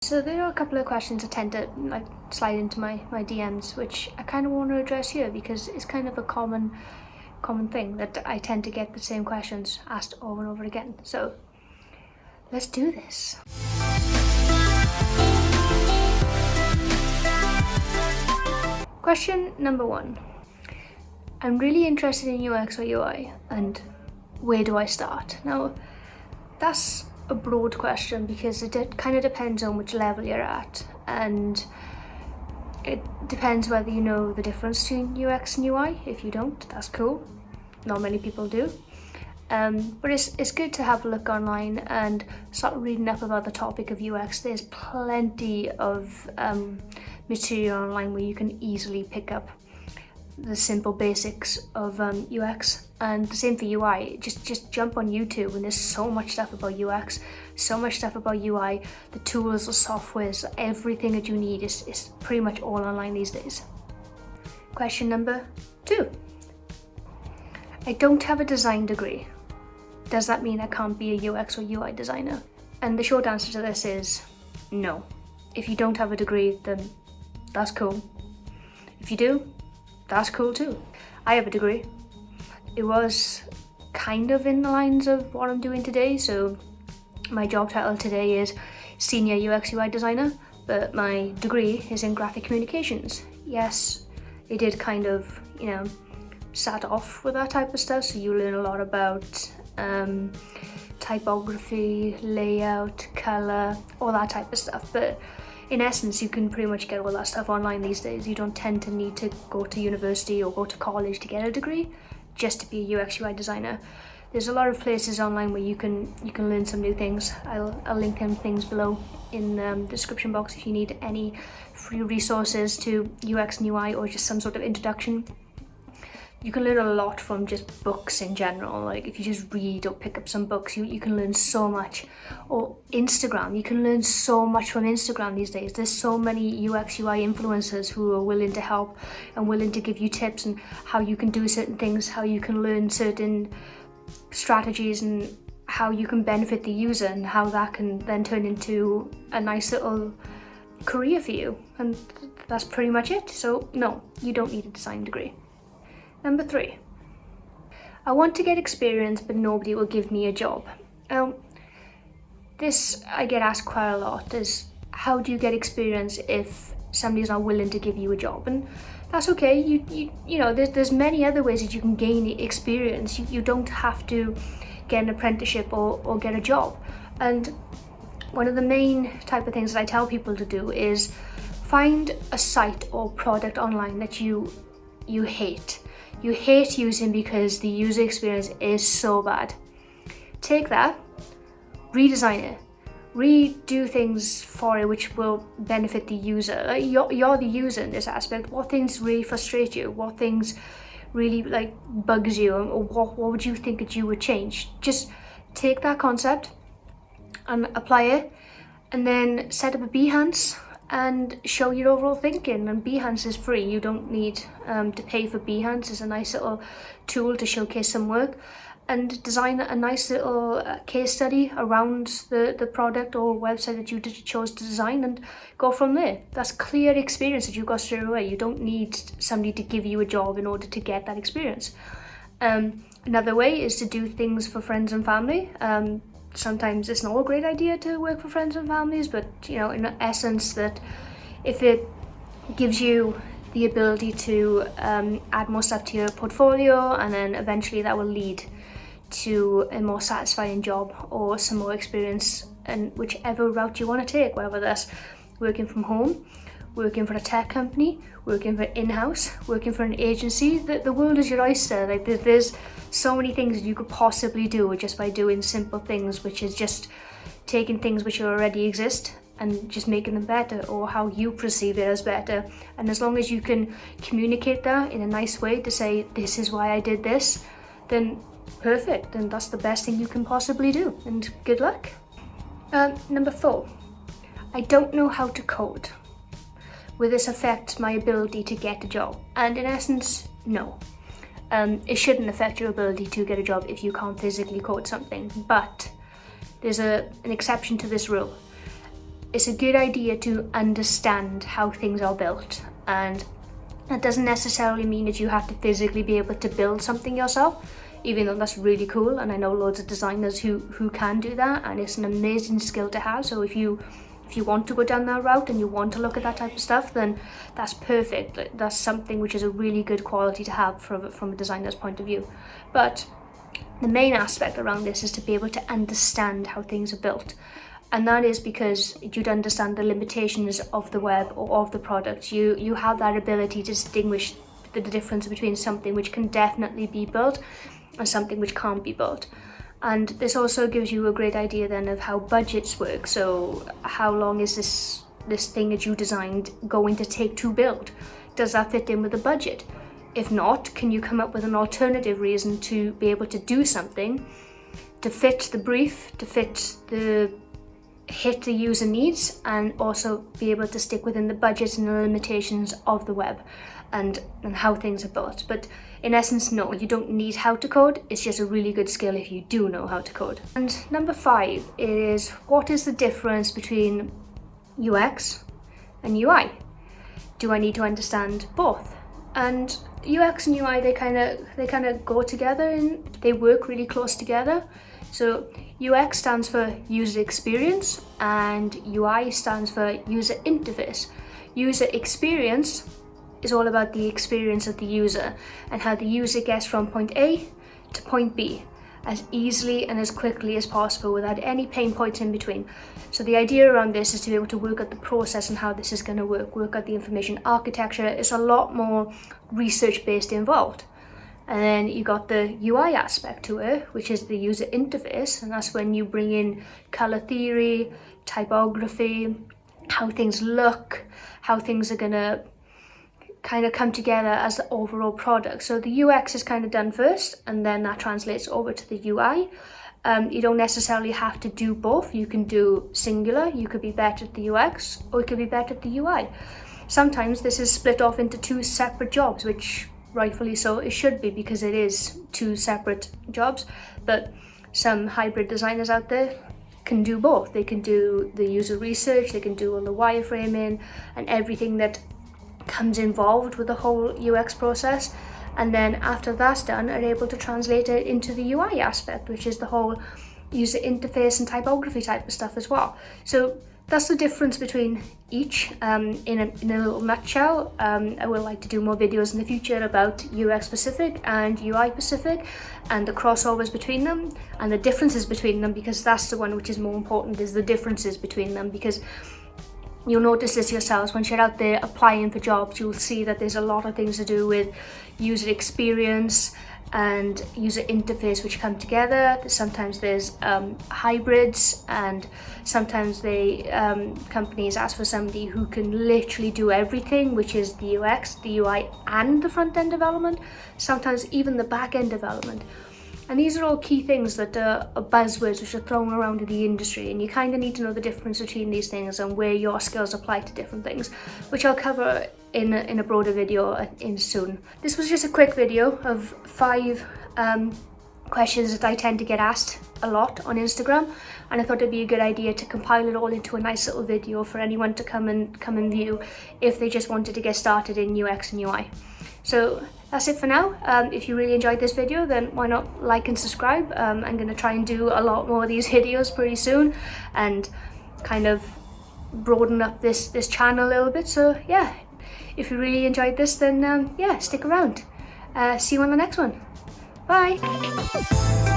So there are a couple of questions that tend to slide into my DMs, which I kind of want to address here because it's kind of a common thing that I tend to get the same questions asked over and over again. So let's do this. Question number 1. I'm really interested in UX or UI, and where do I start? Now, that's a broad question because it kind of depends on which level you're at, and it depends whether you know the difference between UX and UI. If you don't, that's cool. Not many people do. But it's good to have a look online and start reading up about the topic of UX. There's plenty of material online where you can easily pick up the simple basics of UX, and the same for UI. Just jump on YouTube and there's so much stuff about UX, so much stuff about UI, the tools, the softwares, everything that you need is pretty much all online these days. Question number 2. I don't have a design degree. Does that mean I can't be a UX or UI designer? And the short answer to this is no. If you don't have a degree, then that's cool. If you do, that's cool too. I have a degree. It was kind of in the lines of what I'm doing today, so my job title today is Senior UX UI Designer, but my degree is in Graphic Communications. Yes, it did kind of, start off with that type of stuff, so you learn a lot about typography, layout, colour, all that type of stuff, but in essence, you can pretty much get all that stuff online these days. You don't tend to need to go to university or go to college to get a degree just to be a UX UI designer. There's a lot of places online where you can learn some new things. I'll link them things below in the description box if you need any free resources to UX and UI or just some sort of introduction. You can learn a lot from just books in general. Like if you just read or pick up some books, you can learn so much. Or Instagram, you can learn so much from Instagram these days. There's so many UX UI influencers who are willing to help and willing to give you tips on how you can do certain things, how you can learn certain strategies, and how you can benefit the user, and how that can then turn into a nice little career for you. And that's pretty much it. So no, you don't need a design degree. Number 3, I want to get experience but nobody will give me a job. This I get asked quite a lot, is how do you get experience if somebody's not willing to give you a job? And that's okay, there's many other ways that you can gain experience. You don't have to get an apprenticeship or get a job. And one of the main type of things that I tell people to do is find a site or product online that you hate. You hate using because the user experience is so bad. Take that, redesign it, redo things for it which will benefit the user. You're the user in this aspect. What things really frustrate you? What things really bugs you? Or what would you think that you would change? Just take that concept and apply it, and then set up a Behance and show your overall thinking. And Behance is free. You don't need to pay for Behance. It's a nice little tool to showcase some work and design a nice little case study around the product or website that you chose to design, and go from there. That's clear experience that you got straight away. You don't need somebody to give you a job in order to get that experience. Another way is to do things for friends and family. Sometimes it's not a great idea to work for friends and families, but in essence, that if it gives you the ability to add more stuff to your portfolio, and then eventually that will lead to a more satisfying job or some more experience, and whichever route you want to take, whether that's working from home, working for a tech company, working for in-house, working for an agency. The world is your oyster. There's so many things that you could possibly do just by doing simple things, which is just taking things which already exist and just making them better, or how you perceive it as better. And as long as you can communicate that in a nice way to say, this is why I did this, then perfect. And that's the best thing you can possibly do. And good luck. Number 4, I don't know how to code. Will this affect my ability to get a job? And in essence, no. It shouldn't affect your ability to get a job if you can't physically code something, but there's an exception to this rule. it's a good idea to understand how things are built, and that doesn't necessarily mean that you have to physically be able to build something yourself, even though that's really cool, and I know loads of designers who can do that, and it's an amazing skill to have. So if you want to go down that route and you want to look at that type of stuff, then that's perfect. That's something which is a really good quality to have from a designer's point of view. But the main aspect around this is to be able to understand how things are built. And that is because you'd understand the limitations of the web or of the product. You have that ability to distinguish the difference between something which can definitely be built and something which can't be built. And this also gives you a great idea then of how budgets work. So how long is this thing that you designed going to take to build? Does that fit in with the budget? If not, can you come up with an alternative reason to be able to do something to fit the brief, to hit the user needs, and also be able to stick within the budget and the limitations of the web and how things are built. But in essence, no, you don't need how to code. It's just a really good skill if you do know how to code. And number 5 is, what is the difference between UX and UI? Do I need to understand both? And UX and UI, they kind of go together and they work really close together. So UX stands for user experience and UI stands for user interface. User experience is all about the experience of the user and how the user gets from point A to point B as easily and as quickly as possible without any pain points in between. So the idea around this is to be able to work out the process and how this is going to work out the information architecture. It's a lot more research based involved. And then you got the UI aspect to it, which is the user interface, and that's when you bring in color theory, typography, how things look, how things are gonna kind of come together as the overall product. So the UX is kind of done first, and then that translates over to the UI. You don't necessarily have to do both. You can do singular, you could be better at the UX, or you could be better at the UI. Sometimes this is split off into 2 separate jobs, which rightfully so it should be, because it is 2 separate jobs. But some hybrid designers out there can do both. They can do the user research, they can do all the wireframing and everything that comes involved with the whole UX process, and then after that's done are able to translate it into the UI aspect, which is the whole user interface and typography type of stuff as well. So that's the difference between each in a little nutshell. I would like to do more videos in the future about UX specific and UI specific and the crossovers between them and the differences between them, because that's the one which is more important, is the differences between them. Because you'll notice this yourselves when you're out there applying for jobs. You'll see that there's a lot of things to do with user experience and user interface which come together. Sometimes there's hybrids, and sometimes companies ask for somebody who can literally do everything, which is the UX, the UI and the front end development, sometimes even the back end development. And these are all key things that are buzzwords which are thrown around in the industry, and you kind of need to know the difference between these things and where your skills apply to different things, which I'll cover in a broader video in soon. This was just a quick video of 5 questions that I tend to get asked a lot on Instagram, and I thought it'd be a good idea to compile it all into a nice little video for anyone to come and view if they just wanted to get started in UX and UI. So that's it for now. If you really enjoyed this video, then why not like and subscribe. I'm going to try and do a lot more of these videos pretty soon and kind of broaden up this channel a little bit. So yeah, if you really enjoyed this, then yeah, stick around. See you on the next one. Bye.